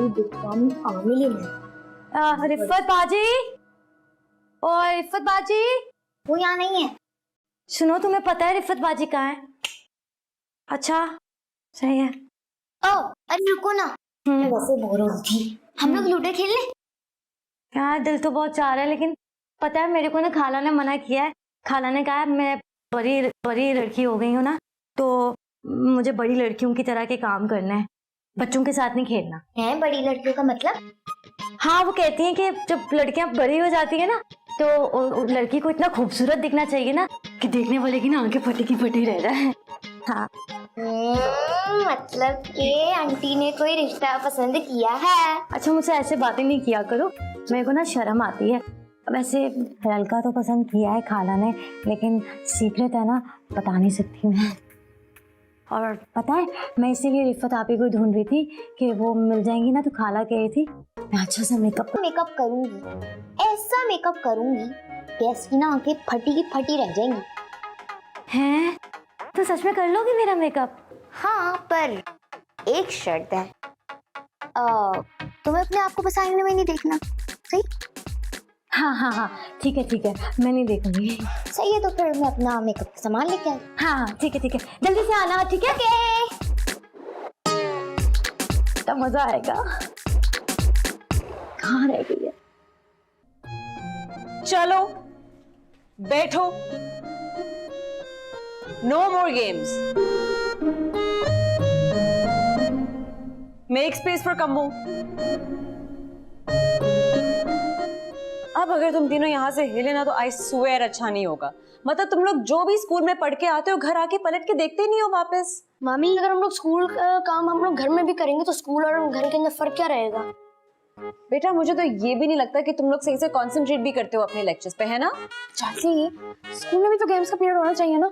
दुकान आमिल है। रिफत बाजी, और रिफत बाजी, वो यहाँ नहीं है। सुनो, तुम्हें पता है रिफत बाजी कहाँ है? अच्छा सही है। ओ अरे रुको ना, मैं वैसे बोर हो रही थी, हम लोग लूडो खेल ले। यार दिल तो बहुत चाह रहा है, लेकिन पता है मेरे को ना खाला ने मना किया है। खाला ने कहा है मैं बड़ी लड़की हो गई हूँ ना, तो मुझे बड़ी लड़कियों की तरह के काम करना है, बच्चों के साथ नहीं खेलना है। बड़ी लड़कियों का मतलब? हाँ, वो कहती हैं कि जब लड़कियां बड़ी हो जाती है ना, तो लड़की को इतना खूबसूरत दिखना चाहिए ना कि देखने वाले की ना आंखें फटी की फटी रह जाए। हाँ मतलब कि आंटी ने कोई रिश्ता पसंद किया है। अच्छा, मुझसे ऐसे बातें नहीं किया करो, मेरे को ना शर्म आती है। वैसे लड़का तो पसंद किया है खाला ने, लेकिन सीक्रेट है ना, बता नहीं सकती मैं। और पता है, मैं इसीलिए रिफत आप ही को ढूंढ रही थी कि वो मिल जाएंगी ना, तो खाला कह रही थी मैं अच्छा सा मेकअप करूंगी, ऐसा मेकअप करूंगी गैस की ना आंखें फटी की फटी रह जाएंगी। हैं? तो सच में कर लोगी मेरा मेकअप? हाँ, पर एक शर्त है, तुम्हें अपने आप को बस आईने में नहीं देखना, सही? हाँ ठीक है, मैं नहीं देखूंगी। सही है, तो फिर मैं अपना मेकअप का सामान लेके आई। हाँ ठीक है, जल्दी से आना, ठीक है? तो मजा आएगा। कहाँ रह गई है? चलो बैठो, no more games, make space for combo. अब अगर तुम तीनों यहाँ से हिले ना, तो आई स्वेयर अच्छा नहीं होगा। मतलब तुम लोग जो भी स्कूल में पढ़ के आते हो, घर आके पलट के देखते ही नहीं हो वापस। मामी, अगर हम लोग स्कूल का काम हम लोग घर में भी करेंगे तो स्कूल और घर के अंदर फर्क क्या रहेगा? बेटा, मुझे तो ये भी नहीं लगता कि तुम लोग सही से कंसंट्रेट भी करते हो अपने लेक्चर्स पे, है ना? चाची, स्कूल में भी तो गेम्स का पीरियड होना चाहिए ना।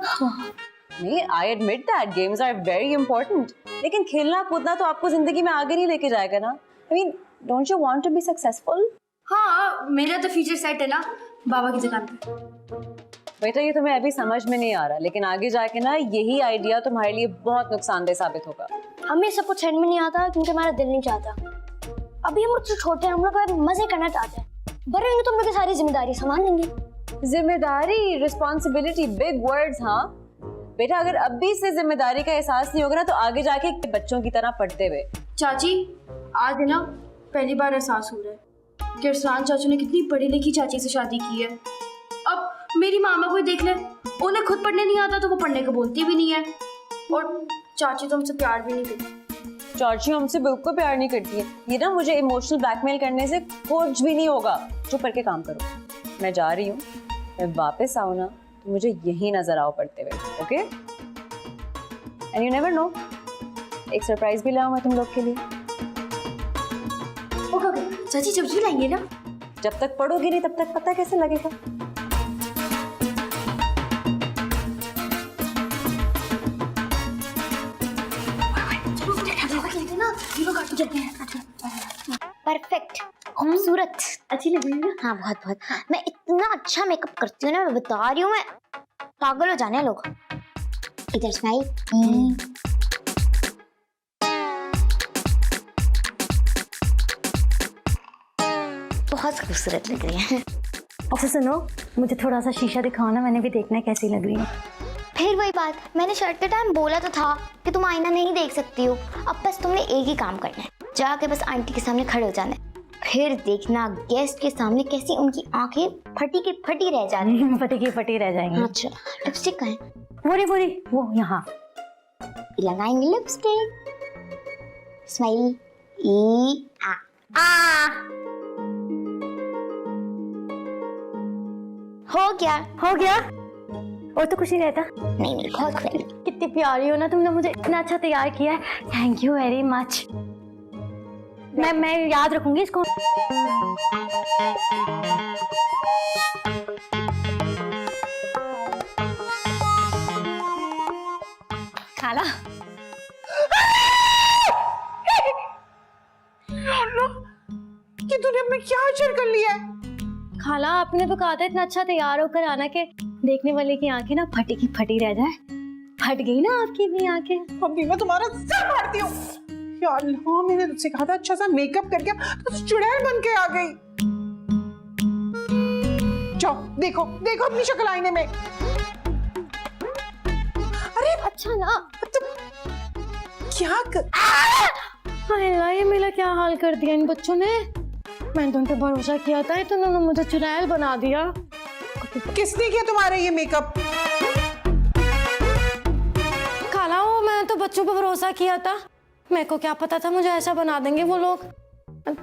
नहीं, I admit that games are very important, लेकिन खेलना कूदना तो आपको जिंदगी में आगे नहीं लेके जाएगा ना। I mean, don't you want to be successful? हाँ, मेरा तो फ्यूचर सेट है ना बाबा की दुकान पे। बेटा, ये तुम्हें अभी समझ में नहीं आ रहा, लेकिन आगे जाके ना यही आइडिया तुम्हारे लिए बहुत नुकसानदेह साबित होगा। हमें सब कुछ सेट में नहीं आता क्योंकि हमारा दिल नहीं चाहता। अभी हम लोग तो छोटे हैं, हम लोग मजे करना चाहते हैं। बड़े होंगे तो हम लोग की सारी जिम्मेदारी संभाल लेंगे। जिम्मेदारी, रिस्पॉन्सिबिलिटी, बिग वर्ड्स। हाँ बेटा, अगर अभी से जिम्मेदारी का एहसास नहीं होगा ना, तो आगे जाके बच्चों की तरह पढ़ते हुए। चाची, आज है ना पहली बार एहसास हो रहा है कि इरफान चाचू ने कितनी पढ़ी लिखी चाची से शादी की है। अब मेरी मामा को देख ले, उन्हें खुद पढ़ने नहीं आता तो वो पढ़ने को बोलती भी नहीं है, और चाची तो हमसे प्यार भी नहीं करती। चाची हमसे बिल्कुल प्यार नहीं करती है। ये ना मुझे इमोशनल ब्लैकमेल करने से कुछ भी नहीं होगा। चुप करके काम करो, मैं जा रही हूँ। मैं वापस आऊँ ना, तो मुझे यही नजर आओ पढ़ते हुए, okay? And you never know, एक सरप्राइज भी लाऊं मैं तुम लोग के लिए। ओके चाची, जब भी लाएंगे ना। जब तक पढ़ोगी नहीं तब तक पता कैसे लगेगा? परफेक्ट, खूबसूरत, अच्छी लग रही है ना? हाँ बहुत बहुत। मैं इतना अच्छा मेकअप करती हूँ ना, मैं बता रही हूँ, मैं पागल हो जाने लोग। इधर स्माइल। बहुत खूबसूरत लग रही है। अच्छा सुनो, मुझे थोड़ा सा शीशा दिखाओ ना, मैंने भी देखना है कैसी लग रही है। फिर वही बात, मैंने शर्ट के टाइम बोला तो था कि तुम आईना नहीं देख सकती हो। अब बस तुमने एक ही काम करना है, जाके बस आंटी के सामने खड़े हो जाना है। फिर देखना गेस्ट के सामने कैसी उनकी आंखें फटी की फटी रह जाती। फटी की फटी रह जाएंगी। अच्छा, लिपस्टिक कहाँ है? वो यहाँ लगाएंगे लिपस्टिक। स्माइल। ई आ आ। हो गया। और तो कुछ नहीं रहता। नहीं, बहुत खुश। कितनी प्यारी हो ना, तुमने मुझे इतना अच्छा तैयार किया है, थैंक यू वेरी मच। मैं याद रखूंगी इसको। खाला, कि तूने अपने क्या अचर कर लिया है? खाला आपने तो कहा था इतना अच्छा तैयार होकर आना के देखने वाले की आंखें ना फटी की फटी रह जाए। फट गई ना आपकी भी आंखें। अभी मैं तुम्हारा सर फाड़ती हूँ। या अल्लाह, मैंने तुझसे कहा था अच्छा सा मेकअप करके तो चुड़ैल बन के आ गई। जाओ देखो देखो अपनी शक्ल आईने में। अरे अच्छा ना, क्या कर... अल्लाह ये मेरा क्या हाल कर दिया इन बच्चों ने। मैंने तो उन पे भरोसा किया था, तो उन्होंने मुझे चुड़ैल बना दिया। किसने किया तुम्हारे ये मेकअप? खाला वो मैं तो बच्चों पे भरोसा किया था, मेरे को क्या पता था मुझे ऐसा बना देंगे वो लोग।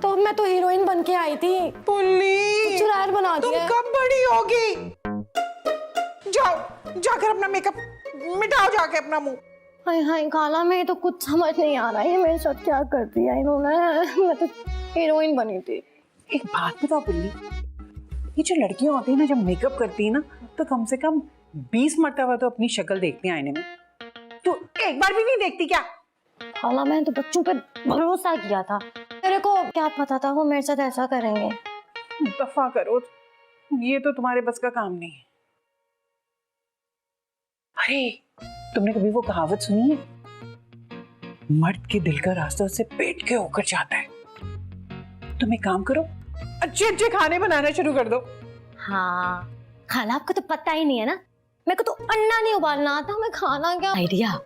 तो मैं तो हीरोइन बन के आई थी, पुल्ली चुड़ैल बना तुम दिया। कब बड़ी होगी? जाओ जाकर अपना मेकअप मिटाओ, जाके अपना मुंह। हाय हाय खाला, मैं तो कुछ समझ नहीं आ रहा है, ये मेरे साथ क्या कर दिया इन्होंने। मैं तो हीरोइन बनी थी। एक बात बताओ पुल्ली, ये जो लड़कियां होती है ना जब मेकअप करती है ना तो कम से कम 20 मरतबा तो अपनी शक्ल देखती है आईने में, तो एक बार भी नहीं देखती क्या? खाला मैंने तो बच्चों पे भरोसा किया था, मेरे को क्या पता था वो मेरे साथ ऐसा करेंगे। दफा करो, ये तो तुम्हारे बस का काम नहीं है। अरे तुमने कभी वो कहावत सुनी है, मर्द के दिल का रास्ता उससे पेट के होकर जाता है? तुम एक काम करो, अच्छे अच्छे खाने बनाना शुरू कर दो। हाँ खाला, आपको तो पता ही नहीं है ना, मेरे को तो अंडा नहीं उबालना आता, मैं खाना क्या। आइडिया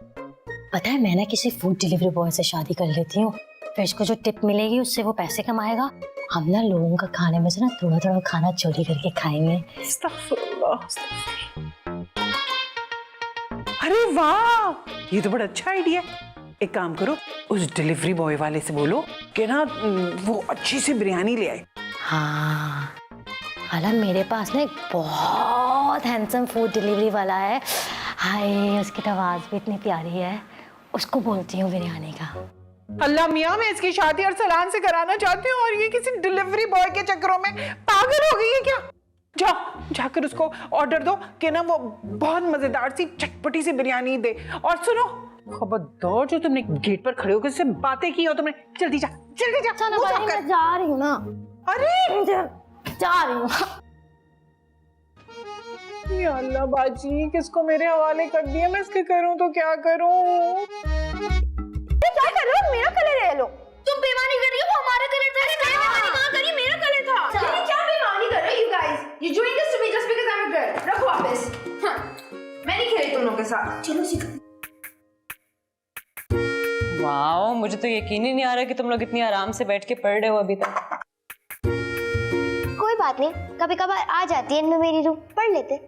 पता है, मैं ना किसी फूड डिलीवरी बॉय से शादी कर लेती हूँ, फिर इसको जो टिप मिलेगी उससे वो पैसे कमाएगा। हम ना लोगों का खाने में से ना थोड़ा थोड़ा खाना चोरी करके खाएंगे। अरे वाह, ये तो बड़ा अच्छा आइडिया है। एक काम करो, उस डिलीवरी बॉय वाले से बोलो कि ना वो अच्छी सी बिरयानी ले आए। हाँ खाला, मेरे पास ना एक बहुत हैंडसम फूड डिलीवरी वाला है। हाय, उसकी तो आवाज भी इतनी प्यारी है, उसको बोलती हूँ बिरयानी का। अल्लाह मियाँ, मैं इसकी शादी और सलान से कराना चाहती हूँ और ये किसी डिलीवरी बॉय के चक्करों में पागल हो गई है क्या? जाओ जाकर उसको ऑर्डर दो कि ना वो बहुत मजेदार सी चटपटी सी बिरयानी दे। और सुनो खबरदार, जो तुमने गेट पर खड़े होकर उससे बातें की हो तुमने, जल्दी जा जल्दी जा। चलो मुंह भाई, साफ कर। मैं जा रही हूँ ना। अरे जा रही हूँ। या अल्लाह बाजी, किसको मेरे हवाले कर दिया, मैं इसके करूं तो क्या करूं? क्या कर रहे हो? मेरा कलर है। लो तुम बेईमानी कर रही हो, वो हमारा कलर था। बेईमानी कहां करी? मेरा कलर था। ये क्या बेईमानी कर रहे हो you guys? You doing this to me just because I'm a girl? रखो वापस। मैं नहीं खेली तुम लोगों के साथ। चलो सीख। वाओ, मुझे तो यकीन ही नहीं आ रहा कि तुम लोग इतनी आराम से बैठ के पढ़ रहे हो अभी तक। कोई बात नहीं, कभी कभार आ जाती है इनमें मेरी रूह, पढ़ लेते।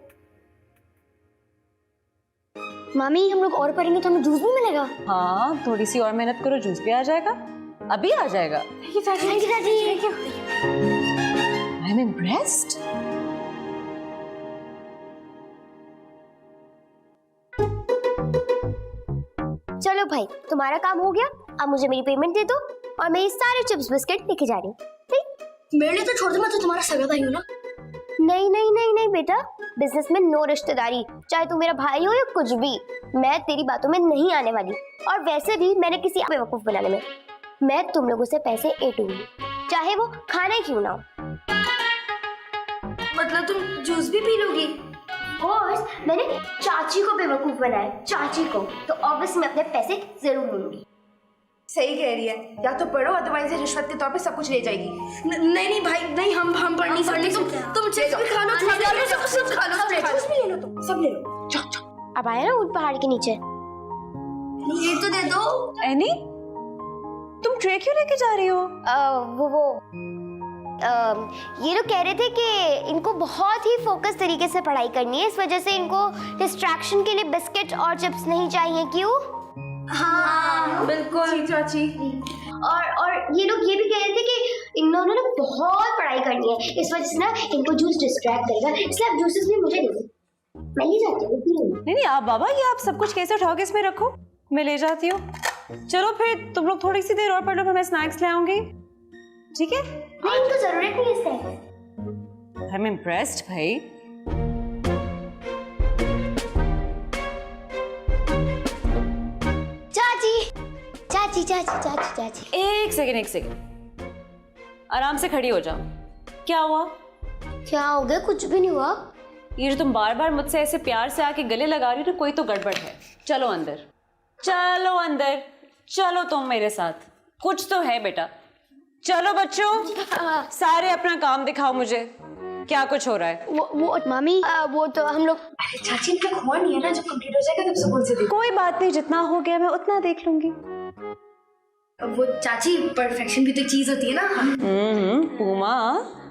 मामी हम लोग और पढ़ेंगे तो हमें जूस भी मिलेगा। हाँ, थोड़ी सी और मेहनत करो, जूस भी आ जाएगा, अभी आ जाएगा। I am impressed. चलो भाई, तुम्हारा काम हो गया, अब मुझे मेरी पेमेंट दे दो और मैं ये सारे चिप्स बिस्किट लेके जा रही हूँ। मेरे लिए तो छोड़ दो, मैं तो तुम्हारा सगा भाई हूँ ना। नहीं नहीं नहीं नहीं बेटा, बिजनेस में नो रिश्तेदारी, चाहे तू मेरा भाई हो या कुछ भी, मैं तेरी बातों में नहीं आने वाली। और वैसे भी मैंने किसी बेवकूफ बनाने में, मैं तुम लोगों से पैसे ऐंठूंगी, चाहे वो खाना ही क्यों ना हो। मतलब तुम जूस भी पी लोगी? कोर्स, मैंने चाची को बेवकूफ बनाया, चाची को, तो ऑब्वियसली मैं अपने पैसे जरूर लूंगी। सही कह रही है, या तो पढ़ो अदरवाइज रिश्वत के तौर पे सब कुछ ले जाएगी। नहीं नहीं भाई नहीं, हम पढ़ नहीं सकते। तुम चिप्स भी खा लो, सब खा लो, जूस भी ले लो, तुम सब ले लो। जाओ जाओ। अब आया ना ऊंट पहाड़ के नीचे। ये तो दे दो। एनी, तुम ट्रे क्यों लेके जा रही हो? ये लोग कह रहे थे कि इनको बहुत ही फोकस तरीके से पढ़ाई करनी है, इस वजह से इनको डिस्ट्रैक्शन के लिए बिस्किट और चिप्स नहीं चाहिए। क्यों? हाँ बिल्कुल चाची। और ये लोग ये भी कह रहे थे कि इन्होंने ना बहुत पढ़ाई करनी है, इस वजह से ना इनको जूस डिस्ट्रैक्ट करेगा, इसलिए आप जूसेस भी मुझे दे दो, मैं ले जाती हूँ। नहीं नहीं, आप बाबा, ये आप सब कुछ कैसे उठाओगे? इसमें रखो, मैं ले जाती हूँ। चलो फिर तुम लोग थोड़ी सी देर और पढ़ लो, फिर मैं स्नैक्स ले आऊंगी, ठीक है? नहीं, इनको जरूरत नहीं है इस टाइम। आई एम इम्प्रेस्ड भाई। चाची चाची चाची चाची, एक सेकेंड, आराम से खड़ी हो जाओ। क्या हुआ? क्या हो गया? कुछ भी नहीं हुआ। ये जो तुम बार बार मुझसे ऐसे प्यार से आके गले लगा रही हो ना, कोई तो गड़बड़ है। चलो अंदर, चलो अंदर, चलो तुम मेरे साथ। कुछ तो है बेटा। चलो बच्चों, सारे अपना काम दिखाओ मुझे, क्या कुछ हो रहा है। वो मामी वो तो हम लोग, अरे चाची इनका हुआ नहीं है ना, जब कंप्लीट हो जाएगा तब स्कूल से देखो। कोई बात नहीं, जितना हो गया मैं उतना देख लूंगी। वो चाची परफेक्शन भी तो एक चीज होती है ना। Puma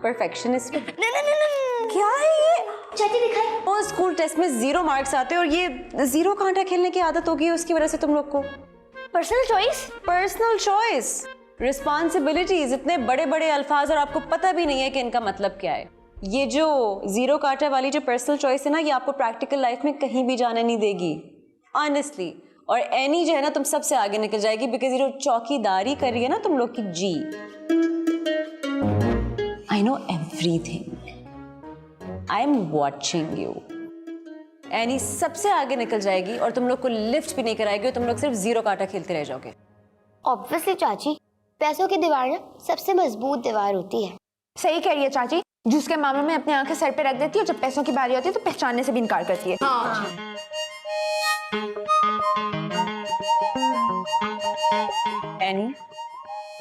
perfectionist. नहीं क्या है ये? चाची दिखाई। वो स्कूल टेस्ट में 0 मार्क्स आते हैं और ये 0 कांटा खेलने की आदत होगी उसकी वजह से तुम लोग को। Personal choice. Personal choice, responsibilities, इतने बड़े बड़े अल्फाज और आपको पता भी नहीं है कि इनका मतलब क्या है। ये जो 0 कांटा वाली जो पर्सनल चॉइस है ना, ये आपको प्रैक्टिकल लाइफ में कहीं भी जाने नहीं देगी ऑनेस्टली। और एनी जो है ना तुम सबसे आगे निकल जाएगी, बिकॉज ये जो चौकीदारी कर रही है ना तुम लोग की जी। I know everything, I am watching you. एनी सबसे आगे निकल जाएगी और तुम लोग को लिफ्ट भी नहीं कराएगी और तुम लोग सिर्फ 0 कांटा खेलते रह जाओगे। ऑब्वियसली चाची, पैसों की दीवार ना सबसे मजबूत दीवार होती है। सही कह रही है चाची, जिसके मामले में अपनी आंखें सर पे रख देती है, जब पैसों की बारी होती है तो पहचानने से भी इनकार करती है। एनी,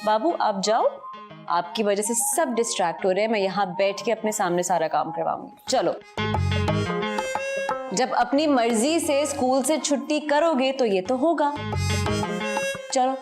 बाबू आप जाओ, आपकी वजह से सब डिस्ट्रैक्ट हो रहे हैं। मैं यहाँ बैठ के अपने सामने सारा काम करवाऊंगी। चलो, जब अपनी मर्जी से स्कूल से छुट्टी करोगे तो ये तो होगा। चलो।